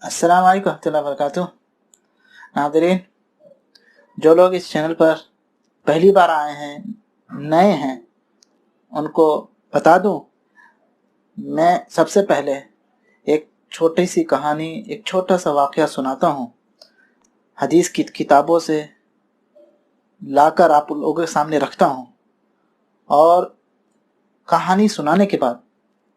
अस्सलाम वालेकुम रहमतुल्लाहि व बरकातुहू। नाज़रीन, जो लोग इस चैनल पर पहली बार आए हैं, नए हैं, उनको बता दूं, मैं सबसे पहले एक छोटी सी कहानी, एक छोटा सा वाक़या सुनाता हूँ। हदीस की किताबों से लाकर आप लोगों के सामने रखता हूँ और कहानी सुनाने के बाद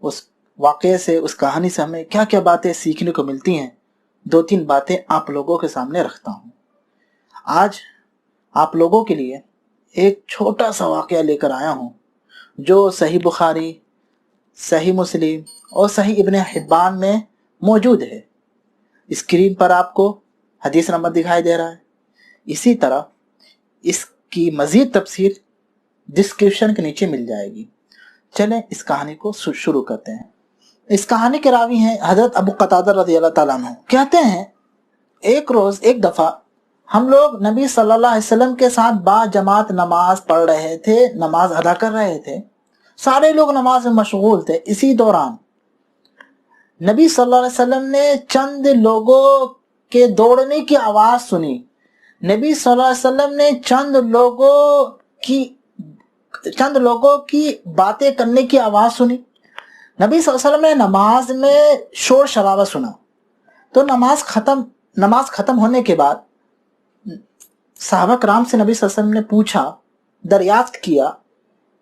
उस वाक़ये से, उस कहानी से हमें क्या क्या बातें सीखने को मिलती हैं, 2-3 बातें आप लोगों के सामने रखता हूँ। आज आप लोगों के लिए एक छोटा सा वाक़या लेकर आया हूँ जो सही बुखारी, सही मुस्लिम और सही इब्न हिब्बान में मौजूद है। स्क्रीन पर आपको हदीस नंबर दिखाई दे रहा है। इसी तरह इसकी मज़ीद तफसीर डिस्क्रिप्शन के नीचे मिल जाएगी। चलें इस कहानी को शुरू करते हैं। इस कहानी के रावी हैं हज़रत अबू क़तादा रज़ियल्लाहु ताला अन्हु। कहते हैं, एक दफ़ा हम लोग नबी सल्लल्लाहु अलैहि वसल्लम के साथ बाजमात नमाज पढ़ रहे थे, नमाज अदा कर रहे थे। सारे लोग नमाज में मशगूल थे। इसी दौरान नबी सल्लल्लाहु अलैहि वसल्लम ने चंद लोगों के दौड़ने की आवाज़ सुनी। नबी सल्लल्लाहु अलैहि वसल्लम ने चंद लोगों की बातें करने की आवाज़ सुनी। नबी सल्लल्लाहु अलैहि वसल्लम ने नमाज में शोर शराबा सुना। तो नमाज ख़त्म होने के बाद सहाबा कराम से नबी सल्लल्लाहु अलैहि वसल्लम ने पूछा, दरियाफ्त किया,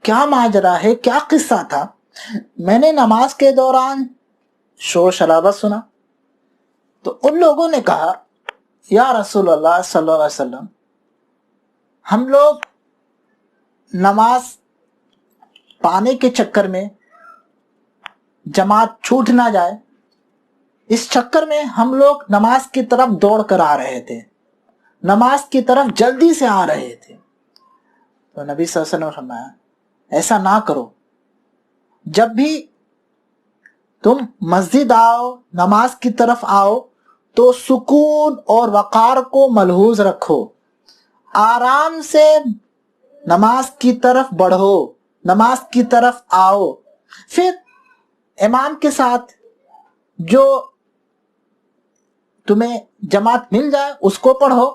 क्या माजरा है, क्या किस्सा था? मैंने नमाज के दौरान शोर शराबा सुना। तो उन लोगों ने कहा, या रसूलल्लाह सल्लल्लाहु अलैहि वसल्लम, हम लोग नमाज पाने के चक्कर में जमात छूट ना जाए, इस चक्कर में हम लोग नमाज की तरफ दौड़ कर आ रहे थे, नमाज की तरफ जल्दी से आ रहे थे। तो नबी सल्लल्लाहु अलैहि वसल्लम ने फरमाया, ऐसा ना करो। जब भी तुम मस्जिद आओ, नमाज की तरफ आओ, तो सुकून और वक़ार को मलहूज रखो। आराम से नमाज की तरफ बढ़ो, नमाज की तरफ आओ। फिर इमाम के साथ जो तुम्हें जमात मिल जाए उसको पढ़ो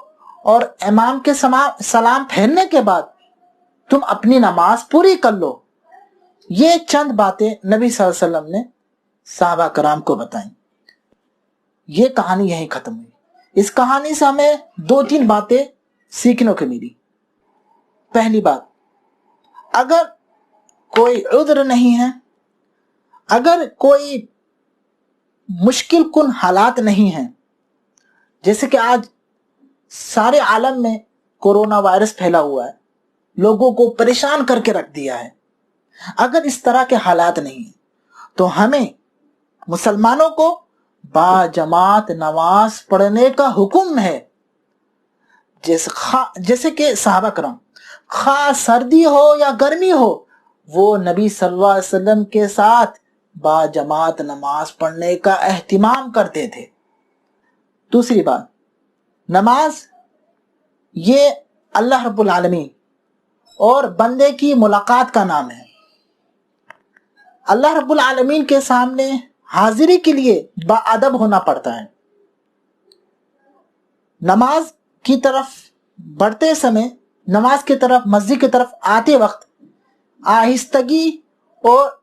और इमाम के सलाम फेरने के बाद तुम अपनी नमाज पूरी कर लो। ये चंद बातें नबी सल्लल्लाहु अलैहि वसल्लम ने सहाबा कराम को बताई। ये कहानी यहीं खत्म हुई। इस कहानी से हमें 2-3 बातें सीखने को मिली। पहली बात, अगर कोई उज़्र नहीं है, अगर कोई मुश्किल कुन हालात नहीं हैं, जैसे कि आज सारे आलम में कोरोना वायरस फैला हुआ है, लोगों को परेशान करके रख दिया है, अगर इस तरह के हालात नहीं है तो हमें मुसलमानों को बाजमात नमाज पढ़ने का हुक्म है। जैसे कि सहाबा करम खा सर्दी हो या गर्मी हो, वो नबी सल्लल्लाहु अलैहि वसल्लम के साथ बाजमात नमाज पढ़ने का एहतिमाम करते थे। दूसरी बात, नमाज ये अल्लाह रब्बुल आलमीन और बंदे की मुलाकात का नाम है। अल्लाह रब्बुल आलमीन के सामने हाजिरी के लिए बाअदब होना पड़ता है। नमाज की तरफ बढ़ते समय, नमाज की तरफ, मस्जिद की तरफ आते वक्त आहिस्तगी और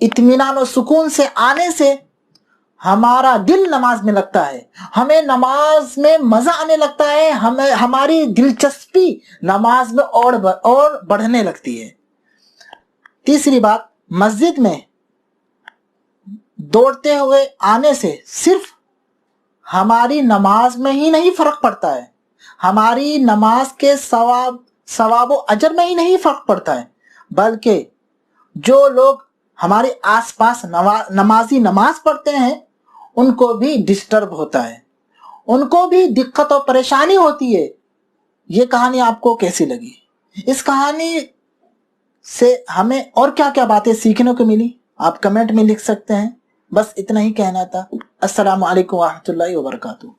इत्मीनान और सुकून से आने से हमारा दिल नमाज में लगता है, हमें नमाज में मजा आने लगता है, हमारी दिलचस्पी नमाज में और बढ़ने लगती है। तीसरी बात, मस्जिद में दौड़ते हुए आने से सिर्फ हमारी नमाज में ही नहीं फर्क पड़ता है, हमारी नमाज के सवाब व अजर में ही नहीं फर्क पड़ता है, बल्कि जो लोग हमारे आसपास नमाजी नमाज पढ़ते हैं उनको भी डिस्टर्ब होता है, उनको भी दिक्कत और परेशानी होती है। ये कहानी आपको कैसी लगी? इस कहानी से हमें और क्या क्या बातें सीखने को मिली, आप कमेंट में लिख सकते हैं। बस इतना ही कहना था। अस्सलामु अलैकुम व रहमतुल्लाहि व बरकातुहू।